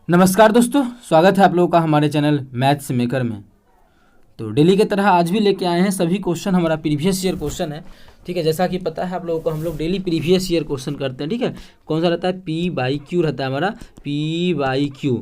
नमस्कार दोस्तों, स्वागत है आप लोगों का हमारे चैनल मैथ्स मेकर में। तो डेली की तरह आज भी लेके आए हैं सभी क्वेश्चन, हमारा प्रीवियस ईयर क्वेश्चन है। ठीक है, जैसा कि पता है आप लोगों को, हम लोग डेली प्रीवियस ईयर क्वेश्चन करते हैं। ठीक है, कौन सा रहता है? P/Q रहता है हमारा, P/Q।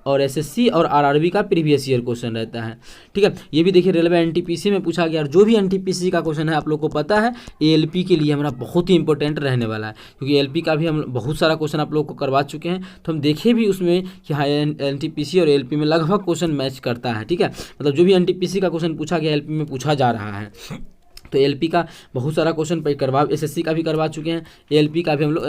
और एसएससी और आरआरबी का प्रीवियस ईयर क्वेश्चन रहता है। ठीक है, ये भी देखिए रेलवे एनटीपीसी में पूछा गया। और जो भी एनटीपीसी का क्वेश्चन है आप लोग को पता है, एएलपी के लिए हमारा बहुत ही इंपॉर्टेंट रहने वाला है, क्योंकि एएलपी का भी हम बहुत सारा क्वेश्चन आप लोग को करवा चुके हैं। तो हम देखे भी उसमें कि हाँ, एनटीपीसी और एएलपी में लगभग क्वेश्चन मैच करता है। ठीक है, मतलब जो भी एनटीपीसी का क्वेश्चन पूछा गया एएलपी में पूछा जा रहा है। तो एएलपी का बहुत सारा क्वेश्चन पे करवा, एसएससी का भी करवा चुके हैं, एएलपी का भी हम लोग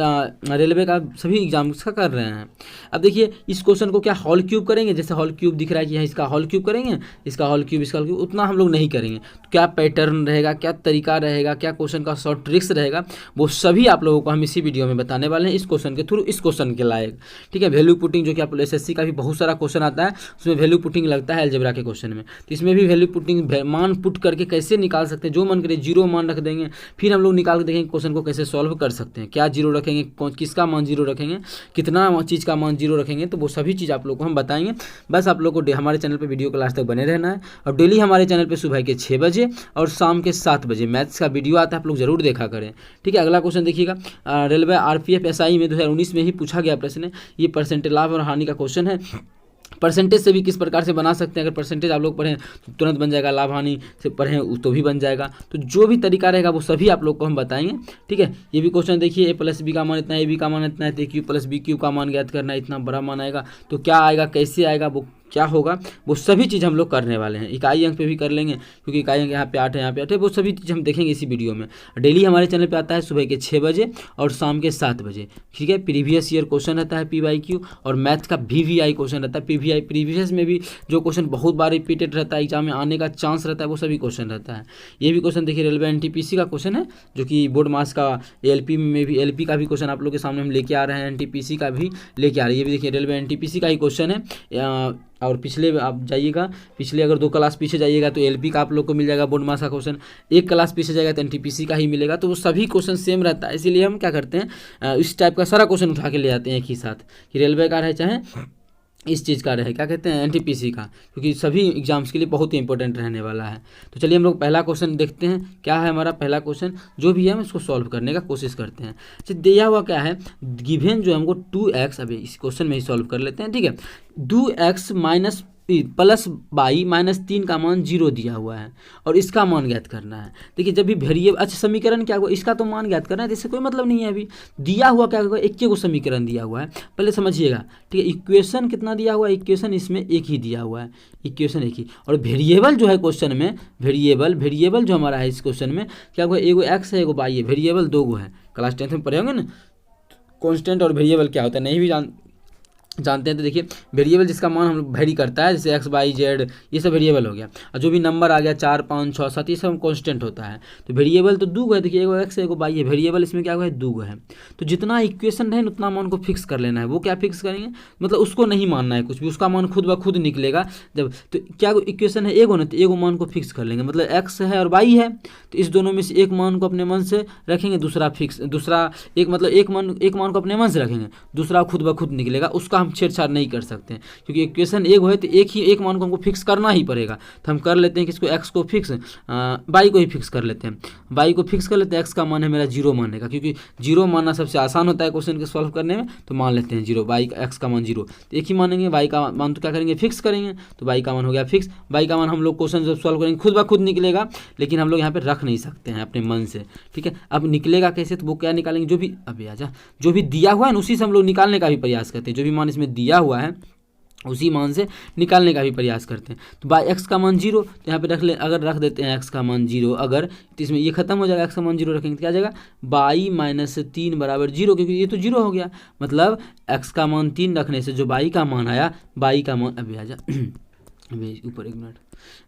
रेलवे का सभी एग्जाम्स का कर रहे हैं। अब देखिए इस क्वेश्चन को क्या हॉल क्यूब करेंगे? जैसे हॉल क्यूब दिख रहा है कि यहाँ इसका हॉल क्यूब करेंगे, इसका हॉल क्यूब, इसका हॉल क्यूब, उतना हम लोग नहीं करेंगे। तो क्या पैटर्न रहेगा, क्या तरीका रहेगा, क्या क्वेश्चन का शॉर्ट ट्रिक्स रहेगा, वो सभी आप लोगों को हम इसी वीडियो में बताने वाले हैं, इस क्वेश्चन के थ्रू, इस क्वेश्चन के लायक। ठीक है, वैल्यू पुटिंग, जो कि आप एसएससी का भी बहुत सारा क्वेश्चन आता है, उसमें वैल्यू पुटिंग लगता है अलजेब्रा के क्वेश्चन में। तो इसमें भी वैल्यू पुटिंग, मान पुट करके कैसे निकाल सकते हैं, जो मन करे जीरो मान रख देंगे, फिर हम लोग निकाल के देखेंगे क्वेश्चन को कैसे सॉल्व कर सकते हैं, क्या जीरो रखेंगे, किसका मान जीरो रखेंगे, कितना चीज़ का मान जीरो रखेंगे। तो वो सभी चीज़ आप लोग को हम बताएंगे। बस आप लोग को हमारे चैनल पे वीडियो को लास्ट तक बने रहना है। और डेली हमारे चैनल पे सुबह के 6 बजे और शाम के 7 बजे मैथ्स का वीडियो आता है, आप लोग जरूर देखा करें। ठीक है, अगला क्वेश्चन देखिएगा, रेलवे आरपीएफ एसआई में 2019 में ही पूछा गया प्रश्न है। ये परसेंटेज लाभ और हानि का क्वेश्चन है। परसेंटेज से भी किस प्रकार से बना सकते हैं, अगर परसेंटेज आप लोग पढ़ें तो तुरंत बन जाएगा, लाभ हानि से पढ़ें तो भी बन जाएगा। तो जो भी तरीका रहेगा वो सभी आप लोग को हम बताएंगे। ठीक है, ये भी क्वेश्चन देखिए, A+B का मान इतना, AB का मान इतना है, तो AQ+BQ का मान ज्ञात करना है, इतना बड़ा मान आएगा तो क्या आएगा, कैसे आएगा, वो क्या होगा, वो सभी चीज़ हम लोग करने वाले हैं। इकाई अंक पे भी कर लेंगे, क्योंकि इकाई अंक यहाँ पे 8 है, यहाँ पे 8 है, वो सभी चीज़ हम देखेंगे इसी वीडियो में। डेली हमारे चैनल पे आता है सुबह के 6 बजे और शाम के 7 बजे। ठीक है, प्रीवियस ईयर क्वेश्चन रहता है P/Q, और मैथ का VVI क्वेश्चन रहता है। PVI प्रीवियस में भी जो क्वेश्चन बहुत बार रिपीटेड रहता है, एग्जाम में आने का चांस रहता है, वो सभी क्वेश्चन रहता है। ये भी क्वेश्चन देखिए रेलवे एनटीपीसी का क्वेश्चन है, जो कि बोर्ड मास का। एएलपी में भी, एलपी का भी क्वेश्चन आप लोग के सामने हम लेके आ रहे हैं, एनटीपीसी का भी लेके आ रहे हैं। ये भी देखिए रेलवे एनटीपीसी का ही क्वेश्चन है। और पिछले आप जाइएगा, पिछले अगर 2 क्लास पीछे जाइएगा तो एलपी का आप लोग को मिल जाएगा बोर्ड मास का क्वेश्चन। 1 क्लास पीछे जाएगा तो एनटीपीसी का ही मिलेगा। तो वो सभी क्वेश्चन सेम रहता है, इसीलिए हम क्या करते हैं, इस टाइप का सारा क्वेश्चन उठा के ले आते हैं एक ही साथ, कि रेलवे का रहे चाहे इस चीज़ का रहे, क्या कहते हैं, एनटीपीसी का, क्योंकि सभी एग्जाम्स के लिए बहुत ही इंपॉर्टेंट रहने वाला है। तो चलिए हम लोग पहला क्वेश्चन देखते हैं। क्या है हमारा पहला क्वेश्चन, जो भी है हम इसको सॉल्व करने का कोशिश करते हैं। अच्छा, दिया हुआ क्या है, गिवन जो हमको 2x, अभी इस क्वेश्चन में ही सॉल्व कर लेते हैं। ठीक है, 2x माइनस प्लस बाई -3 का मान 0 दिया हुआ है, और इसका मान ज्ञात करना है। देखिए जब भी वेरिएबल, अच्छा समीकरण क्या हुआ, इसका तो मान ज्ञात करना है, इससे कोई मतलब नहीं है। अभी दिया हुआ क्या होगा, एक को समीकरण दिया हुआ है, पहले समझिएगा। ठीक है, इक्वेशन कितना दिया हुआ है, इक्वेशन इसमें एक ही दिया हुआ है, इक्वेशन एक ही। और वेरिएबल जो है क्वेश्चन में, वेरिएबल जो हमारा है इस क्वेश्चन में क्या हुआ, एगो एक्स है, एगो वाई है, वेरिएबल 2 है। क्लास 10th में पढ़े होंगे ना, कॉन्स्टेंट और वेरिएबल क्या होता है, नहीं भी जानते हैं। तो देखिए वेरिएबल जिसका मान हम लोग वेरी करता है, जैसे XYZ, ये सब वेरिएबल हो गया। और जो भी नंबर आ गया 4 5 6 7, ये सब कांस्टेंट होता है। तो वेरिएबल तो 2 है, देखिए एगो x है, एगो y है, वेरिएबल इसमें क्या हुआ है, 2 है। तो जितना इक्वेशन है उतना मान को फिक्स कर लेना है। वो क्या फिक्स करेंगे, मतलब उसको नहीं मानना है कुछ भी, उसका मान खुद ब खुद निकलेगा जब। तो क्या इक्वेशन है एगो ना, तो एगो मान को फिक्स कर लेंगे, मतलब x है और y है, तो इस दोनों में से एक मान को अपने मन से रखेंगे, दूसरा फिक्स, दूसरा एक, मतलब एक मान को अपने मन से रखेंगे, दूसरा खुद ब खुद निकलेगा, उसका छेड़छाड़ नहीं कर सकते हैं, क्योंकि इक्वेशन एक है तो एक मान को हमको फिक्स करना ही पड़ेगा। तो हम कर लेते हैं कि इसको x को फिक्स, y को ही फिक्स कर लेते हैं, y को फिक्स कर लेते हैं। x का मान है मेरा 0 मानने का, क्योंकि 0 मानना सबसे आसान होता है क्वेश्चन के सॉल्व करने में। तो मान लेते हैं 0, x का मान 0, तो एक ही मानेंगे। y का मान तो क्या करेंगे, फिक्स करेंगे, तो y का मान हो गया फिक्स। y का मान हम लोग क्वेश्चन जब सॉल्व करेंगे खुद ब खुद निकलेगा, लेकिन हम लोग यहाँ पे रख नहीं सकते हैं अपने मन से। ठीक है, अब निकलेगा कैसे, तो वो क्या निकालेंगे, जो भी, अभी आजा, जो भी दिया हुआ है ना उसी से हम लोग निकालने का भी प्रयास करते हैं। जो भी मान इसमें दिया हुआ है उसी मान से निकालने का भी प्रयास करते हैं। तो बाई x का मान 0, तो यहाँ पे रख ले, अगर रख देते हैं x का मान 0, अगर तो इसमें ये खत्म हो जाएगा, x का मान 0 रखेंगे तो क्या आ जाएगा, बाई -3 बराबर 0, क्योंकि ये तो 0 हो गया। मतलब x का मान 3 रखने से जो बाई का मान आया, बाई का मान, अभी आ जा अभी ऊपर 1 मिनट,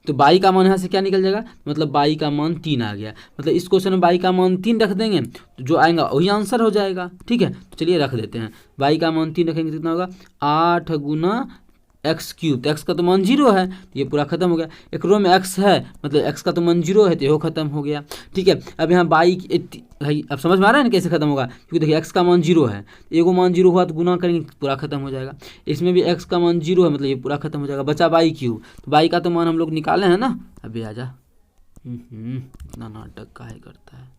तो बाई का मान यहाँ से क्या निकल जाएगा, मतलब बाई का मान 3 आ गया। मतलब इस क्वेश्चन में बाई का मान 3 रख देंगे तो जो आएगा वही आंसर हो जाएगा। ठीक है, तो चलिए रख देते हैं, बाई का मान 3 रखेंगे तो कितना होगा, 8 × एक्स क्यूब, तो एक्स का तो मान 0 है, तो ये पूरा खत्म हो गया। एक रो में एक्स है मतलब एक्स का तो मान 0 है, तो ये खत्म हो गया। ठीक है, अब यहाँ बाई भाई अब समझ में आ रहा है ना कैसे खत्म होगा, क्योंकि देखिए एक्स का मान 0 है, एगो मान 0 हुआ तो गुना करेंगे पूरा खत्म हो जाएगा। इसमें भी एक्स का मान 0 है मतलब ये पूरा खत्म हो जाएगा। बचा बाई क्यूब, तो बाई का तो मान हम लोग निकाले हैं ना। अभी आ जा, इतना नाटक काहे करता है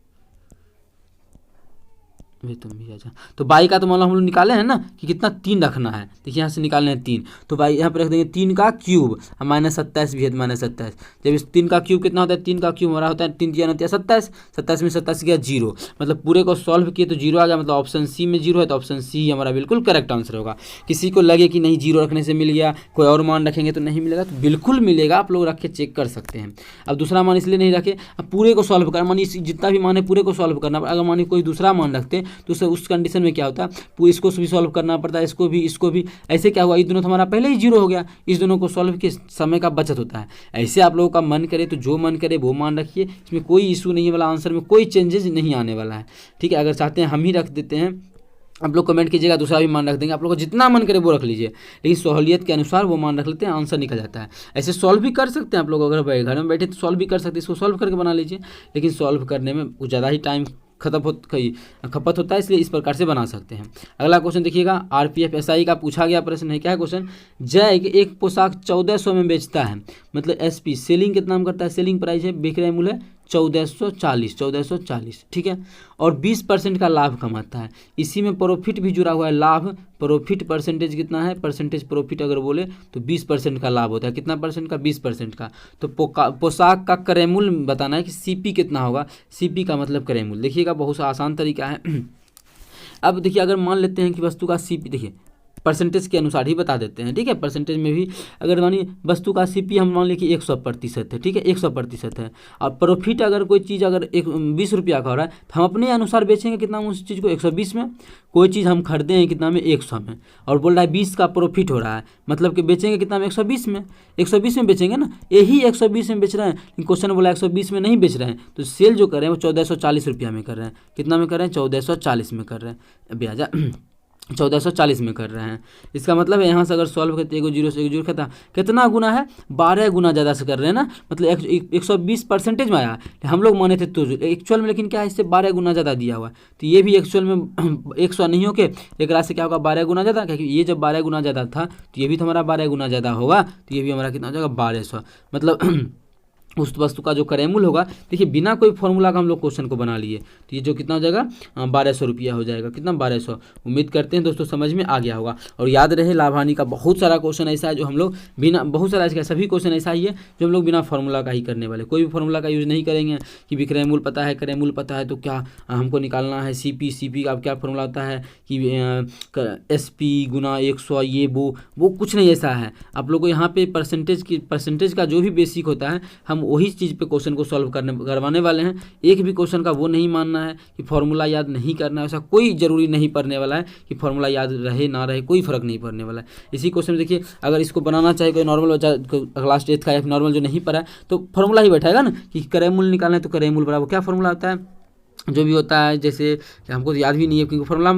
वे, तुम भी आजा। तो बाई का तो मान लो हम लोग निकाले हैं ना कि कितना 3 रखना है, देखिए यहाँ से निकालना है 3, तो बाई यहाँ पर रख देंगे 3 का क्यूब, -27 भी है, -27। जब इस 3 का क्यूब कितना होता है, 3 का क्यूब हमारा होता है 3 होता है 27, 27 में 27 गया 0, मतलब पूरे को सॉल्व किए तो 0 आ गया, मतलब ऑप्शन सी में 0 है, तो ऑप्शन सी हमारा बिल्कुल करेक्ट आंसर होगा। किसी को लगे कि नहीं 0 रखने से मिल गया, कोई और मान रखेंगे तो नहीं मिलेगा, तो बिल्कुल मिलेगा, आप लोग रख के चेक कर सकते हैं। अब दूसरा मान इसलिए नहीं रखे, अब पूरे को सॉल्व करना, मानिए जितना भी मान है पूरे को सॉल्व करना, अगर मानिए कोई दूसरा मान रखते तो उस कंडीशन में क्या होता है, इसको भी सॉल्व करना पड़ता है, इसको भी। ऐसे क्या हुआ, ये दोनों तो हमारा पहले ही 0 हो गया, इस दोनों को सॉल्व के समय का बचत होता है। ऐसे आप लोगों का मन करे तो जो मन करे वो मान रखिए, इसमें कोई इशू नहीं है वाला, आंसर में कोई चेंजेस नहीं आने वाला है। ठीक है, अगर चाहते हैं हम ही रख देते हैं, आप लोग कमेंट कीजिएगा, दूसरा भी मान रख देंगे, आप लोग को जितना मन करे वो रख लीजिए, लेकिन सहूलियत के अनुसार वो मान रख लेते हैं, आंसर निकल जाता है। ऐसे सॉल्व भी कर सकते हैं आप लोग, अगर घर में बैठे तो सॉल्व भी कर सकते हैं, इसको सॉल्व करके बना लीजिए, लेकिन सॉल्व करने में कुछ ज़्यादा ही टाइम खपत होता है, इसलिए इस प्रकार से बना सकते हैं। अगला क्वेश्चन देखिएगा, आरपीएफ एसआई का पूछा गया प्रश्न है। क्या है क्वेश्चन, जय एक पोशाक 1400 में बेचता है, मतलब एसपी सेलिंग कितना में करता है, सेलिंग प्राइस है, बिक्रय मूल्य है 1440। ठीक है, और 20% का लाभ कमाता है, इसी में प्रॉफिट भी जुड़ा हुआ है, लाभ प्रॉफिट परसेंटेज कितना है, परसेंटेज प्रॉफिट अगर बोले तो 20% का लाभ होता है, कितना परसेंट का, 20% का। तो पोशाक का क्रय मूल्य बताना है कि सीपी कितना होगा, सीपी का मतलब क्रय मूल्य। देखिएगा बहुत सा आसान तरीका है। अब देखिए अगर मान लेते हैं कि वस्तु का सीपी, देखिए परसेंटेज के अनुसार ही बता देते हैं। ठीक है, परसेंटेज में भी अगर मानिए वस्तु का सीपी हम मान लीजिए 100% है, ठीक है 100% है, और प्रॉफिट अगर कोई चीज़ अगर 20 रुपया का हो रहा है तो हम अपने अनुसार बेचेंगे कितना में उस चीज़ को, 120 में। कोई चीज़ हम खरीदे हैं कितना में, 100 में, और बोल रहा है 20 का प्रॉफिट हो रहा है, मतलब कि बेचेंगे कितना में, 120 में। 120 में बेचेंगे ना, यही 120 में बेच रहे हैं, लेकिन क्वेश्चन बोला 120 में नहीं बेच रहे हैं, तो सेल जो कर रहे हैं वो 1440 रुपया में कर रहे हैं। कितना में कर रहे हैं, 1440 में कर रहे हैं। ब्याजा 1440 में कर रहे हैं। इसका मतलब है यहाँ से अगर सॉल्व करते हैं, 0 से 0 खाता कितना गुना है, 12 गुना ज़्यादा से कर रहे हैं ना, मतलब 120% में आया, हम लोग माने थे तो एक्चुअल में, लेकिन क्या है इससे 12 गुना ज़्यादा दिया हुआ है, तो ये भी एक्चुअल में 100 नहीं हो के एक रात से क्या होगा, 12 गुना ज़्यादा, क्योंकि ये जब 12 गुना ज़्यादा था तो ये भी तो हमारा 12 गुना ज़्यादा होगा, तो ये भी हमारा कितना हो जाएगा, 1200, मतलब उस वस्तु का जो क्रय मूल्य होगा। देखिए बिना कोई फॉर्मूला का हम लोग क्वेश्चन को बना लिए, तो ये जो कितना हो जाएगा, 1200 रुपया हो जाएगा, कितना 1200। उम्मीद करते हैं दोस्तों समझ में आ गया होगा। और याद रहे लाभ हानि का बहुत सारा क्वेश्चन ऐसा है जो हम लोग बिना, बहुत सारा इसका सभी क्वेश्चन ऐसा ही है जो हम लोग बिना फॉर्मूला का ही करने वाले, कोई भी फॉर्मूला का यूज़ नहीं करेंगे कि विक्रय मूल्य पता है, क्रय मूल्य पता है तो क्या हमको निकालना है सीपी का क्या फॉर्मूला होता है कि एसपी गुना 100, ये वो कुछ नहीं ऐसा है। आप लोग को यहाँ पे परसेंटेज का जो भी बेसिक होता है हम वही चीज़ पे क्वेश्चन को सॉल्व करवाने वाले हैं। एक भी क्वेश्चन का वो नहीं मानना है कि फॉर्मूला याद नहीं करना है, ऐसा कोई ज़रूरी नहीं पड़ने वाला है कि फॉर्मूला याद रहे ना रहे, कोई फर्क नहीं पड़ने वाला है। इसी क्वेश्चन में देखिए अगर इसको बनाना चाहे कोई नॉर्मल बच्चा, क्लास 8 का या नॉर्मल जो नहीं पढ़ा है, तो फॉर्मूला ही बैठाएगा ना कि क्रय मूल्य निकालना है, तो क्रय मूल्य बराबर क्या फॉर्मूला होता है, जो भी होता है, जैसे हमको याद भी नहीं है क्योंकि फॉर्मूला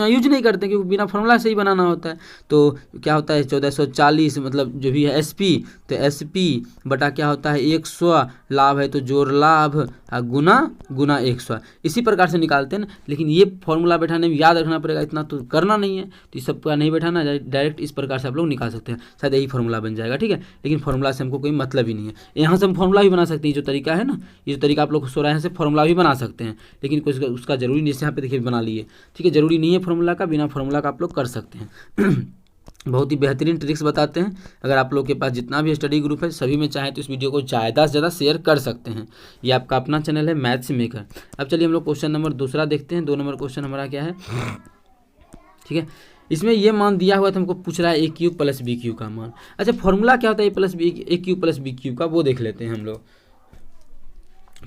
यूज नहीं करते, क्योंकि बिना फॉर्मूला से ही बनाना होता है। तो क्या होता है 1440, मतलब जो भी है एसपी, तो एसपी बटा क्या होता है 100, लाभ है तो जोड़ लाभ गुना 100, इसी प्रकार से निकालते हैं ना। लेकिन ये फॉर्मूला बैठाने में याद रखना पड़ेगा, इतना तो करना नहीं है, तो इस सब का नहीं बैठाना, डायरेक्ट इस प्रकार से आप लोग निकाल सकते हैं, शायद यही फॉर्मूला बन जाएगा। ठीक है, लेकिन फॉर्मूला से हमको कोई मतलब ही नहीं है। यहाँ से हम फॉर्मूला भी बना सकते हैं, जो तरीका है ना, ये जो तरीका आप लोग को यहाँ से फॉर्मूला भी बना सकते हैं, लेकिन कुछ उसका जरूरी नहीं, जैसे यहाँ पे देखिए बना लिए। ठीक है, जरूरी नहीं है फॉर्मूला का, बिना फॉर्मूला का आप लोग कर सकते हैं। बहुत ही बेहतरीन ट्रिक्स बताते हैं। अगर आप लोग के पास जितना भी स्टडी ग्रुप है सभी में चाहे तो इस वीडियो को ज़्यादा से ज़्यादा शेयर कर सकते हैं। ये आपका अपना चैनल है मैथ्स मेकर। अब चलिए हम लोग क्वेश्चन नंबर दूसरा देखते हैं। 2 नंबर क्वेश्चन हमारा क्या है, ठीक है, इसमें ये मान दिया हुआ था, हमको पूछ रहा है A cube plus B cube का मान। अच्छा, फॉर्मूला क्या होता है A cube plus B cube का, वो देख लेते हैं हम लोग।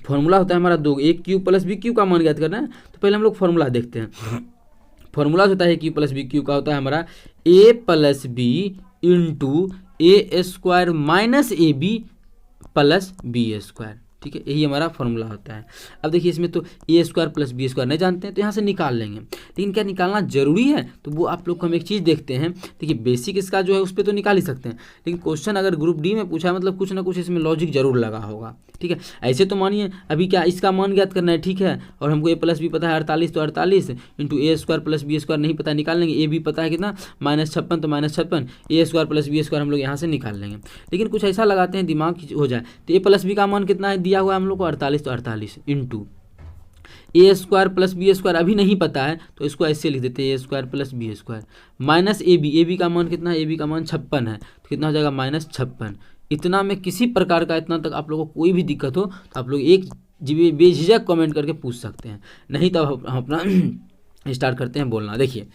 फॉर्मूला होता है हमारा 2, ए क्यूब प्लस बी क्यूब का मान ज्ञात करना है, तो पहले हम लोग फॉर्मूला देखते हैं। फॉर्मूला होता है A cube plus B cube का होता है हमारा A plus B into A square minus A B plus B square. ठीक है, यही हमारा फॉर्मूला होता है। अब देखिए इसमें तो ए स्क्वायर प्लस बी स्क्वायर नहीं जानते हैं तो यहाँ से निकाल लेंगे, लेकिन क्या निकालना जरूरी है, तो वो आप लोग को हम एक चीज़ देखते हैं। देखिए बेसिक इसका जो है उस पर तो निकाल ही सकते हैं, लेकिन क्वेश्चन अगर ग्रुप डी में पूछा है मतलब कुछ ना कुछ इसमें लॉजिक जरूर लगा होगा। ठीक है, ऐसे तो मानिए अभी क्या इसका मान ज्ञात करना है, ठीक है, और हमको ए प्लस बी पता है 48, तो 48 into A square plus B square नहीं पता, निकाल लेंगे। ए बी पता है कितना -56, तो -56 ए स्क्वायर प्लस बी स्क्वायर हम लोग यहाँ से निकाल लेंगे। लेकिन कुछ ऐसा लगाते हैं दिमाग हो जाए, तो ए प्लस बी का मान कितना है दिया हुआ है हम लोग को 48, तो 48 into A square plus B square अभी नहीं पता है तो इसको ऐसे लिख देते हैं A square plus B square minus A B का मान कितना है, ए बी का मान 56 है, तो कितना हो जाएगा -56। इतना में किसी प्रकार का इतना तक आप लोगों को कोई भी दिक्कत हो तो आप लोग एक जीबी बेझिझक कमेंट करके पूछ सकते हैं, नहीं तो हम अपना स्टार्ट करते हैं बोलना। देखिए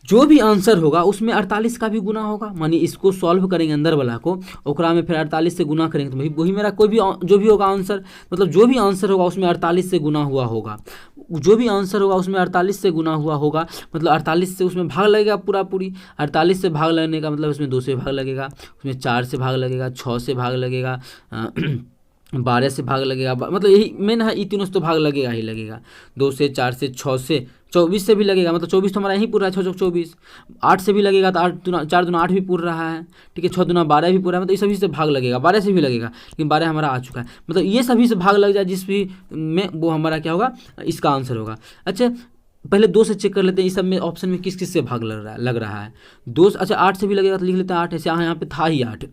जो भी आंसर होगा उसमें 48 का भी गुना होगा, मानिए इसको सॉल्व करेंगे अंदर वाला को, ओकरा में फिर 48 से गुना करेंगे तो वही मेरा कोई भी जो भी होगा आंसर, मतलब जो भी आंसर होगा उसमें 48 से गुना हुआ होगा, जो भी आंसर होगा उसमें 48 से गुना हुआ होगा, मतलब 48 से उसमें भाग लगेगा पूरा पूरी। 48 से भाग लगने का मतलब उसमें 2 से भाग लगेगा, उसमें 4 से भाग लगेगा, 6 से भाग लगेगा, 12 से भाग लगेगा, मतलब यही मेन है, ये तीनों से तो भाग लगेगा ही लगेगा। 2 से 4 से 6 से 24 से भी लगेगा, मतलब 24 तो हमारा यहीं पूरा है, 6 × 24। 8 से भी लगेगा तो 4 दूना 8 भी पूर रहा है, ठीक है, 6 दूना 12 भी पूरा है, मतलब ये सभी से भाग लगेगा। 12 से भी लगेगा लेकिन 12 हमारा आ चुका है, मतलब ये सभी से भाग लग जाए जिस भी में वो हमारा क्या होगा, इसका आंसर होगा। अच्छा पहले 2 से चेक कर लेते हैं, इस सब में ऑप्शन में किस किस से भाग लग रहा है। 2 अच्छा 8 से भी लगेगा तो लिख लेते हैं 8, ऐसे यहाँ पे था ही 8।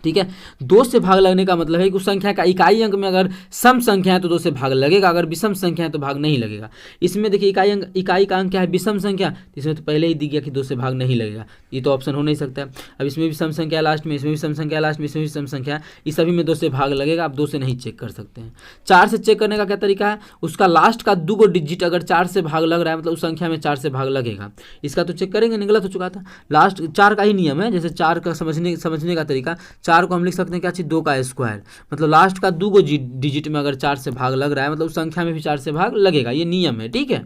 ठीक है, 2 से भाग लगने का मतलब है कि उस संख्या का इकाई अंक में अगर सम संख्या है तो 2 से भाग लगेगा, अगर विषम संख्या है तो भाग नहीं लगेगा। इसमें देखिए इकाई का अंक क्या है, विषम संख्या, इसमें तो पहले ही दिख गया कि 2 से भाग नहीं लगेगा, ये तो ऑप्शन हो नहीं सकता है। अब इसमें भी सम संख्या लास्ट में, इसमें भी सम संख्या लास्ट में, इसमें भी सम संख्या, इस सभी में 2 से भाग लगेगा। आप 2 से नहीं चेक कर सकते हैं। 4 से चेक करने का क्या तरीका है, उसका लास्ट का 2 डिजिट अगर 4 से भाग लग रहा है मतलब उस संख्या में 4 से भाग लगेगा, इसका तो चेक करेंगे, नहीं गलत हो चुका था। लास्ट 4 का ही नियम है, जैसे 4 का समझने का तरीका, 4 को हम लिख सकते हैं क्या चीज़, 2 का स्क्वायर, मतलब लास्ट का 2 डिजिट में अगर 4 से भाग लग रहा है मतलब उस संख्या में भी 4 से भाग लगेगा, ये नियम है। ठीक है,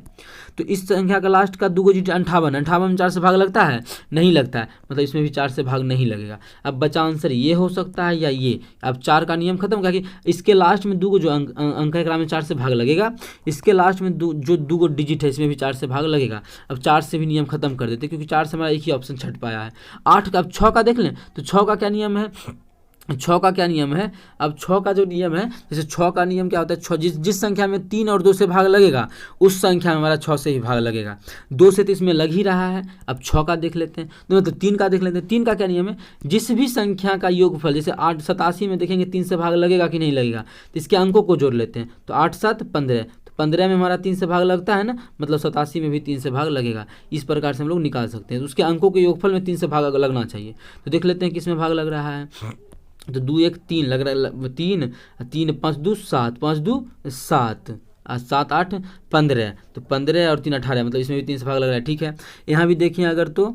तो इस संख्या का लास्ट का 2 डिजिट 58 में 4 से भाग लगता है, नहीं लगता है, मतलब इसमें भी 4 से भाग नहीं लगेगा। अब बचा आंसर ये हो सकता है या ये। अब 4 का नियम खत्म, क्या कि इसके लास्ट में 2 जो अंक है में 4 से भाग लगेगा, इसके लास्ट में जो 2 डिजिट है इसमें भी 4 से भाग लगेगा। अब 4 से भी नियम खत्म कर देते क्योंकि 4 से हमारा एक ही ऑप्शन छट पाया है। 8 का, अब 6 का देख लें तो 6 का क्या नियम है, 6 का क्या नियम है। अब 6 का जो नियम है, जैसे 6 का नियम क्या होता है, 6 जिस संख्या में 3 और 2 से भाग लगेगा उस संख्या में हमारा 6 से ही भाग लगेगा। 2 से तो इसमें लग ही रहा है। अब 6 का देख लेते हैं, मतलब 3 का देख लेते हैं। 3 का क्या नियम है, जिस भी संख्या का योगफल, जैसे 8 87 में देखेंगे 3 से भाग लगेगा कि नहीं लगेगा, तो इसके अंकों को जोड़ लेते हैं, तो 8 7 15, 15 में हमारा 3 से भाग लगता है ना, मतलब 87 में भी 3 से भाग लगेगा। इस प्रकार से हम लोग निकाल सकते हैं, तो उसके अंकों के योगफल में 3 से भाग लगना चाहिए। तो देख लेते हैं किस में भाग लग रहा है, तो 2 1 3 लग रहा है, 3 3 5 2 7, 5 2 7, 7 8 15, तो 15 और 3 18, मतलब इसमें भी 3 से भाग लग रहा है। ठीक है, यहाँ भी देखिए अगर तो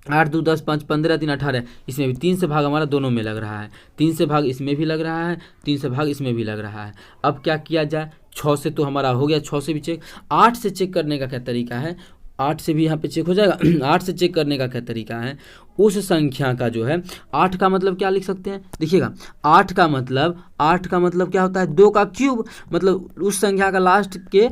8 2 10 5 15 3 18, इसमें भी 3 से भाग हमारा दोनों में लग रहा है, 3 से भाग इसमें भी लग रहा है, 3 से भाग इसमें भी लग रहा है। अब क्या किया जाए, 6 से तो हमारा हो गया, 6 से भी चेक। 8 से चेक करने का क्या तरीका है, 8 से भी यहाँ पे चेक हो जाएगा। 8 से चेक करने का क्या तरीका है, उस संख्या का जो है 8 का मतलब क्या लिख सकते हैं, देखिएगा 8 का मतलब क्या होता है, 2 का क्यूब, मतलब उस संख्या का लास्ट के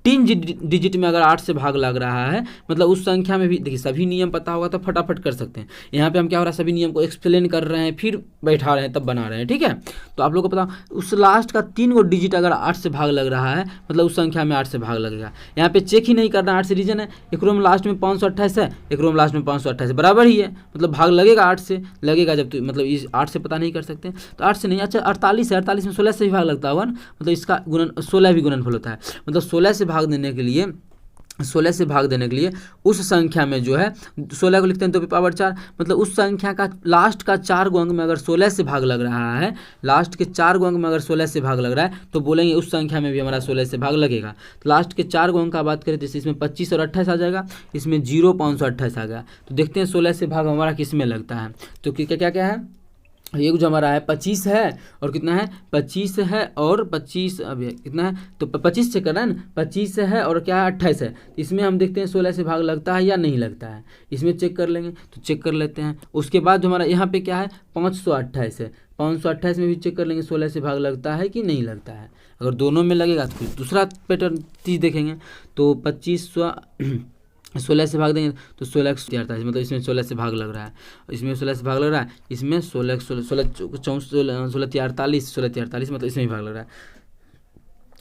3 डिजिट में अगर 8 से भाग लग रहा है मतलब उस संख्या में भी, देखिए सभी नियम पता होगा तो फटाफट कर सकते हैं। यहाँ पे हम क्या हो रहा है, सभी नियम को एक्सप्लेन कर रहे हैं फिर बैठा रहे हैं तब बना रहे हैं। ठीक है, तो आप लोग को पता उस लास्ट का 3 डिजिट अगर 8 से भाग लग रहा है मतलब उस संख्या में 8 से भाग लगेगा। यहाँ पे चेक ही नहीं करना, 8 से रीजन है, एक रूम लास्ट में 528 है, एक रूम लास्ट में 528 बराबर ही है, मतलब भाग लगेगा 8 से लगेगा। जब तो मतलब इस 8 से पता नहीं कर सकते तो 8 से नहीं। अच्छा 48 है, 48 में 16 से भी भाग लगता होगा ना, मतलब इसका गुणन 16 भी गुणनफल होता है, मतलब 16 से भाग देने के लिए उस संख्या में जो है 16 को लिखते हैं 2 की पावर 4, मतलब उस संख्या का लास्ट का 4 अंक में अगर 16 से भाग लग रहा है, लास्ट के 4 अंक में अगर 16 से भाग लग रहा है तो बोलेंगे उस संख्या में भी हमारा 16 से भाग लगेगा। तो लास्ट के 4 अंक का बात करें तो इसमें 25 और 28 आ जाएगा, इसमें 0 528 आ गया। तो देखते हैं 16 से भाग हमारा किस में लगता है, तो क्या क्या है, ये जो हमारा है 25 है और कितना है 25 है और 25 अब कितना है, तो 25 चेक करना है ना, 25 है और क्या है 28 है, तो इसमें हम देखते हैं 16 से भाग लगता है या नहीं लगता है, इसमें चेक कर लेंगे। तो चेक कर लेते हैं। उसके बाद जो हमारा यहाँ पे क्या है 528 है, 528 में भी चेक कर लेंगे 16 से भाग लगता है कि नहीं लगता है। अगर दोनों में लगेगा तो फिर दूसरा पैटर्न चीज़ देखेंगे। तो 2500 16 से भाग देंगे तो 1648, मतलब इसमें 16 से भाग लग रहा है, इसमें 16 से भाग लग रहा है, इसमें 16 16 मतलब इसमें भी भाग लग रहा है।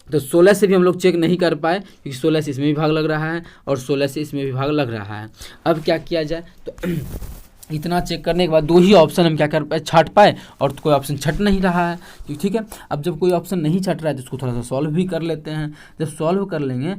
तो 16 से भी हम लोग चेक नहीं कर पाए क्योंकि 16 से इसमें भी भाग लग रहा है और 16 से इसमें भी भाग लग रहा है। अब क्या किया जाए, तो इतना चेक करने के बाद दो ही ऑप्शन हम क्या कर पाए, छाट पाए, और तो कोई ऑप्शन छट नहीं रहा है। ठीक है, अब जब कोई ऑप्शन नहीं छट रहा है तो उसको थोड़ा सा सॉल्व भी कर लेते हैं। जब सॉल्व कर लेंगे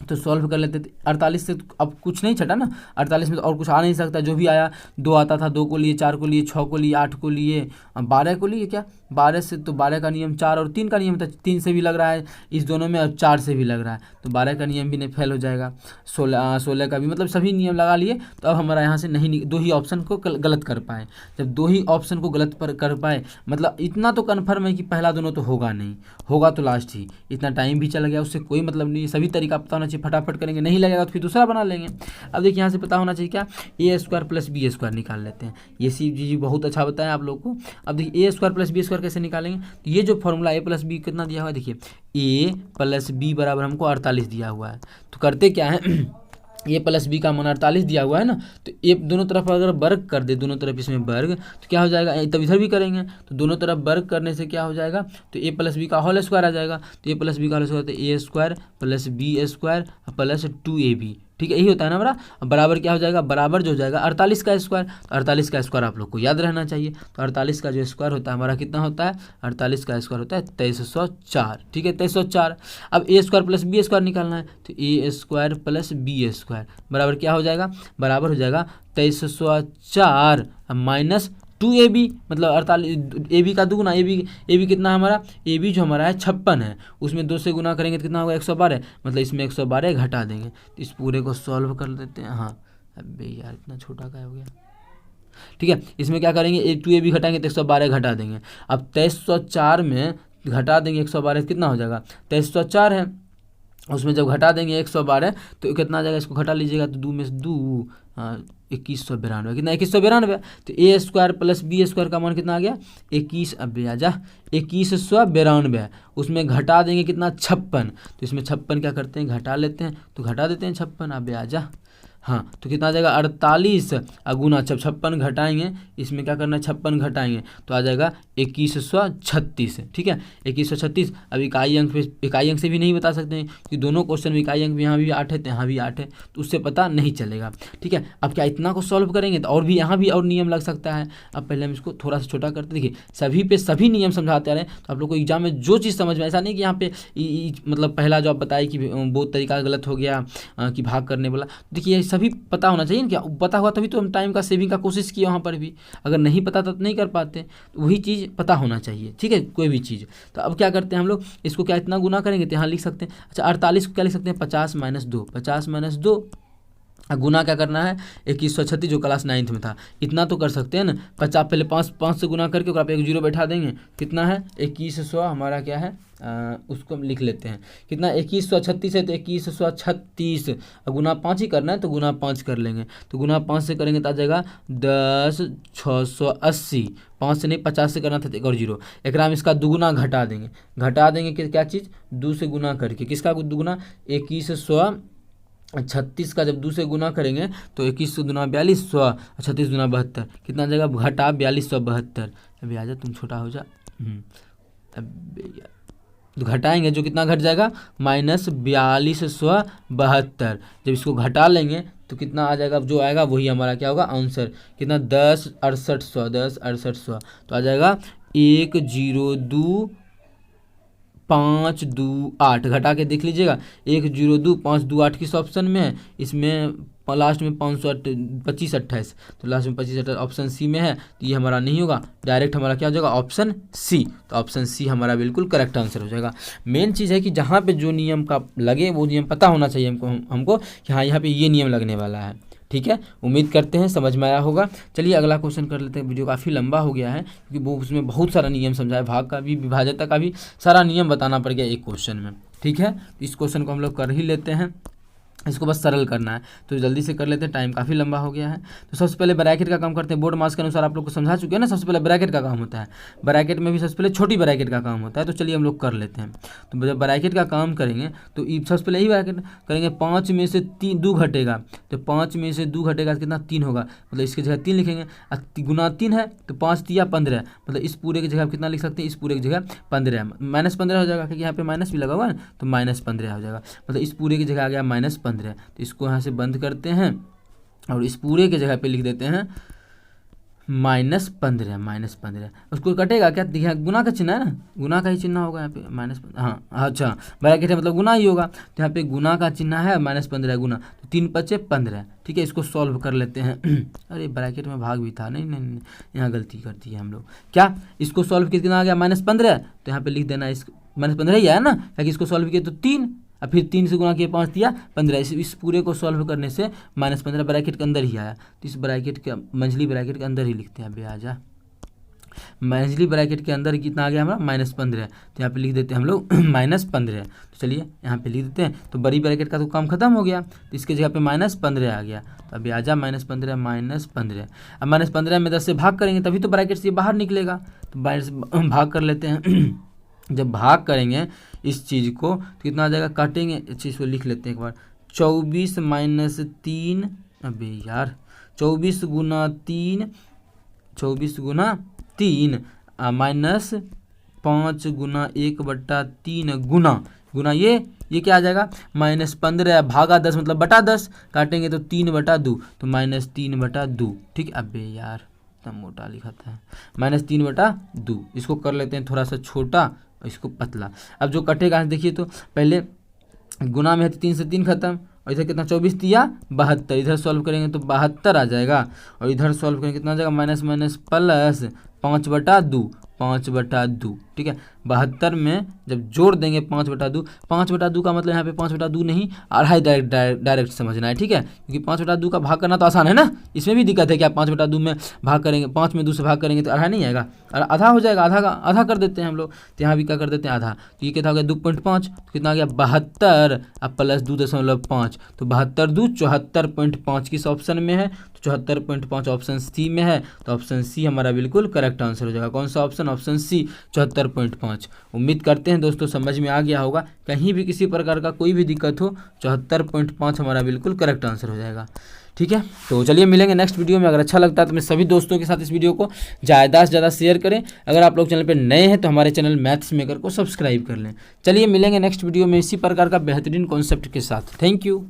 तो सॉल्व कर लेते थे। 48 से अब कुछ नहीं छटा ना, 48 में तो और कुछ आ नहीं सकता, जो भी आया 2 आता था, 2 को लिए, 4 को लिए, 6 को लिए, 8 को लिए, 12 को लिए, क्या 12 से, तो 12 का नियम 4 और 3 का नियम था, 3 से भी लग रहा है इस दोनों में और 4 से भी लग रहा है, तो 12 का नियम भी नहीं फेल हो जाएगा, 16 का भी, मतलब सभी नियम लगा लिए। तो अब हमारा यहाँ से नहीं, दो ही ऑप्शन को गलत कर पाए। जब दो ही ऑप्शन को गलत कर पाए, मतलब इतना तो कन्फर्म है कि पहला दोनों तो होगा नहीं, होगा तो लास्ट ही। इतना टाइम भी चला गया, उससे कोई मतलब नहीं, सभी तरीका पता होना चाहिए, फटाफट करेंगे, नहीं लगेगा तो फिर दूसरा बना लेंगे। अब देखिए यहाँ से पता होना चाहिए क्या, a² + b² निकाल लेते हैं। ये जी बहुत अच्छा बताया आप लोग को। अब देखिए a² + b² कैसे निकालेंगे, तो ये जो फॉर्मूला a + b कितना दिया हुआ है, देखिए a + b बराबर हमको 48 दिया हुआ है। तो करते क्या है, a + b का मान 48 दिया हुआ है ना, तो ए दोनों तरफ अगर वर्ग कर दे, दोनों तरफ इसमें वर्ग, तो क्या हो जाएगा, तब इधर भी करेंगे तो दोनों तरफ वर्ग करने से क्या हो जाएगा, तो a + b का होल स्क्वायर आ जाएगा। तो a + b का होल स्क्वायर, तो a² + b² + 2ab, ठीक है, यही होता है ना हमारा। बराबर क्या हो जाएगा, बराबर जो हो जाएगा 48 का स्क्वायर। तो 48 का स्क्वायर आप लोग को याद रहना चाहिए। तो 48 का जो स्क्वायर होता है हमारा कितना होता है, 48 का स्क्वायर होता है 2304, ठीक है, 2304। अब a² + b² निकालना है, तो a² + b² बराबर क्या हो जाएगा, बराबर हो जाएगा 2304 माइनस 2ab, मतलब 48, ab का दुगुना, ab कितना है हमारा, ab जो हमारा है 56 है, उसमें 2 से गुना करेंगे तो कितना होगा 112, मतलब इसमें 112 घटा देंगे। तो इस पूरे को सॉल्व कर देते हैं। हाँ अबे यार इतना छोटा क्या हो गया, ठीक है, इसमें क्या करेंगे, 2ab घटाएंगे तो 112 घटा देंगे। अब 2304 में घटा देंगे 112, कितना हो जाएगा, 2304 है, उसमें जब घटा देंगे 112 तो कितना आ जाएगा, इसको घटा लीजिएगा तो 2 में से 2, 2192, कितना 2192। तो a² + b² का मान कितना आ गया, 21, अब आ जा 2192, उसमें घटा देंगे कितना 56, तो इसमें 56 क्या करते हैं, घटा लेते हैं, तो घटा देते हैं 56, अब आ जा, हाँ तो कितना आ जाएगा 48 गुना 56 घटाएंगे, इसमें क्या करना है 56 घटाएंगे तो आ जाएगा 2136, ठीक है 2136। अब इकाई अंक से भी नहीं बता सकते हैं कि दोनों क्वेश्चन में इकाई अंक भी यहाँ भी 8 है तो यहाँ भी 8 है, तो उससे पता नहीं चलेगा। ठीक है, अब क्या इतना को सॉल्व करेंगे तो और भी यहाँ भी और नियम लग सकता है। अब पहले हम इसको थोड़ा सा छोटा करते, देखिए सभी पे सभी नियम समझाते आ रहे हैं, तो आप लोग को एग्जाम में जो चीज़ समझ में, ऐसा नहीं कि यहाँ पे मतलब पहला जो आप बताए कि बहुत तरीका गलत हो गया कि भाग करने वाला, देखिए सभी पता होना चाहिए ना, क्या पता हुआ तभी तो हम टाइम का सेविंग का कोशिश किया वहाँ पर भी, अगर नहीं पता तो नहीं कर पाते, तो वही चीज़ पता होना चाहिए। ठीक है, कोई भी चीज़। तो अब क्या करते हैं हम लोग, इसको क्या इतना गुना करेंगे तो यहाँ लिख सकते हैं, अच्छा 48 को क्या लिख सकते हैं 50 - 2, 50 - 2 गुना क्या करना है 2136 जो क्लास 9th में था, इतना तो कर सकते हैं ना। 50 पहले 5 से गुना करके आप एक जीरो बैठा देंगे, कितना है 2100 हमारा क्या है उसको हम लिख लेते हैं, कितना 2136 है तो 2136 गुना 5 ही करना है तो गुना 5 कर लेंगे, तो गुना 5 से करेंगे तो आ जाएगा 10,680, 5 से नहीं 50 से करना था तो एक और जीरो, एक में इसका दुगुना घटा देंगे क्या चीज़ 2 से गुना करके, किसका दुगुना 2136 का जब 2 से गुना करेंगे तो 21 दूना 4200, 36 दूना 72, कितना जगह घटा 4272। अभी आजा तुम छोटा हो जा, अब तो घटाएंगे जो कितना घट जाएगा -4272, जब इसको घटा लेंगे तो कितना आ जाएगा, जो आएगा वही हमारा क्या होगा आंसर, कितना 10,6800, तो आ जाएगा 102,528, घटा के देख लीजिएगा 102,528 किस ऑप्शन में है, इसमें लास्ट में 2528, तो लास्ट में 2528 ऑप्शन सी में है, तो ये हमारा नहीं होगा, डायरेक्ट हमारा क्या हो जाएगा ऑप्शन सी, तो ऑप्शन सी हमारा बिल्कुल करेक्ट आंसर हो जाएगा। मेन चीज़ है कि जहाँ पे जो नियम का लगे वो नियम पता होना चाहिए हमको कि हाँ यहाँ पे ये नियम लगने वाला है। ठीक है, उम्मीद करते हैं समझ में आया होगा। चलिए अगला क्वेश्चन कर लेते हैं, वीडियो काफ़ी लंबा हो गया है क्योंकि वो उसमें बहुत सारा नियम समझाया, भाग का भी विभाज्यता का भी सारा नियम बताना पड़ गया एक क्वेश्चन में। ठीक है, इस क्वेश्चन को हम लोग कर ही लेते हैं। इसको बस सरल करना है, तो जल्दी से कर लेते हैं, टाइम काफ़ी लंबा हो गया है। तो सबसे पहले ब्रैकेट का काम करते हैं। बोर्ड मास के अनुसार आप लोग को समझा चुके हैं ना, सबसे पहले ब्रैकेट का काम होता है। ब्रैकेट में भी सबसे पहले छोटी ब्रैकेट का काम होता है, तो चलिए हम लोग कर लेते हैं। तो जब ब्रैकेट का काम करेंगे तो सबसे पहले यही ब्रैकेट करेंगे, 5 में से 2 घटेगा, तो 5 में से 2 घटेगा कितना, 3 होगा, मतलब इसकी जगह 3 लिखेंगे। गुना 3 है तो 5 तिया 15, मतलब इस पूरे की जगह कितना लिख सकते हैं, इस पूरे की जगह 15, -15 हो जाएगा, क्योंकि यहाँ पे माइनस भी लगा हुआ है, तो -15 हो जाएगा, मतलब इस पूरे की जगह आ गया -15। तो इसको यहाँ से बंद करते हैं और इस पूरे के जगह पे लिख देते हैं -15। उसको कटेगा क्या, देखिए गुना का चिन्ह है ना, गुना का ही चिन्ह होगा यहाँ पे -15, हाँ अच्छा ब्रैकेट है मतलब गुना ही होगा, तो यहाँ पे गुना का चिन्ह है, -15 गुना, तो 3 × 5 = 15। ठीक है, इसको सॉल्व कर लेते हैं। अरे ब्रैकेट में भाग भी था, नहीं, यहाँ गलती कर दी है हम लोग। क्या इसको सॉल्व कितना आ गया, -15, तो यहाँ पे लिख देना इस -15 ही आया ना, ताकि इसको सॉल्व किया तो 3, और फिर 3 से गुना किया 5 तिया 15। इस पूरे को सॉल्व करने से -15 ब्रैकेट के अंदर ही आया, तो इस ब्रैकेट के मंझली ब्रैकेट के अंदर ही लिखते हैं। अभी आ जा, मंझली ब्रैकेट के अंदर कितना आ गया हमारा, -15, तो यहाँ पे लिख देते हैं हम लोग -15। तो चलिए यहाँ पे लिख देते हैं, तो बड़ी ब्रैकेट का तो काम खत्म हो गया, तो इसके जगह पे -15 आ गया। तो अभी आ जा -15, अब -15 में 10 से भाग करेंगे तभी तो ब्रैकेट से बाहर निकलेगा, तो बाहर से भाग कर लेते हैं। जब भाग करेंगे इस चीज़ को तो कितना आ जाएगा, काटेंगे, इस चीज़ को लिख लेते हैं एक बार, 24 - 3, अबे यार 24 × 3, 24 × 3 -5 × 1/3 गुना ये क्या आ जाएगा, -15 भागा 10 मतलब बटा 10, काटेंगे तो 3/2, तो -3/2। ठीक है, अबे यार इतना मोटा लिखा था, -3/2। इसको कर लेते हैं थोड़ा सा छोटा, इसको पतला। अब जो कटेगा देखिए, तो पहले गुना में है तो 3 से 3 खत्म, और इधर कितना 24 तिया 72, इधर सॉल्व करेंगे तो 72 आ जाएगा, और इधर सॉल्व करेंगे कितना आ जाएगा, माइनस प्लस 5/2। ठीक है, 72 में जब जोड़ देंगे 5/2 का मतलब यहाँ पे 5/2 नहीं, आधा डायरेक्ट समझना है। ठीक है, क्योंकि 5/2 का भाग करना तो आसान है ना, इसमें भी दिक्कत है कि आप 5/2 में भाग करेंगे, 5 में 2 से भाग करेंगे तो आधा नहीं आएगा, आधा हो जाएगा, आधा कर देते हैं हम लोग, तो यहाँ भी क्या कर देते हैं आधा, तो ये कितना हो गया 2.5, तो कितना आ गया 72 अब प्लस 2.5, तो 72 74.5 किस ऑप्शन में है, तो 74.5 ऑप्शन सी में है, तो ऑप्शन सी हमारा बिल्कुल करेक्ट आंसर हो जाएगा। कौन सा ऑप्शन, ऑप्शन सी 74.5। उम्मीद करते हैं दोस्तों समझ में आ गया होगा, कहीं भी किसी प्रकार का कोई भी दिक्कत हो 74.5 हमारा बिल्कुल करेक्ट आंसर हो जाएगा। ठीक है, तो चलिए मिलेंगे नेक्स्ट वीडियो में। अगर अच्छा लगता है तो मेरे सभी दोस्तों के साथ इस वीडियो को ज़्यादा से ज़्यादा शेयर करें। अगर आप लोग चैनल पर नए हैं तो हमारे चैनल मैथ्स मेकर को सब्सक्राइब कर लें। चलिए मिलेंगे नेक्स्ट वीडियो में इसी प्रकार का बेहतरीन कॉन्सेप्ट के साथ। Thank you.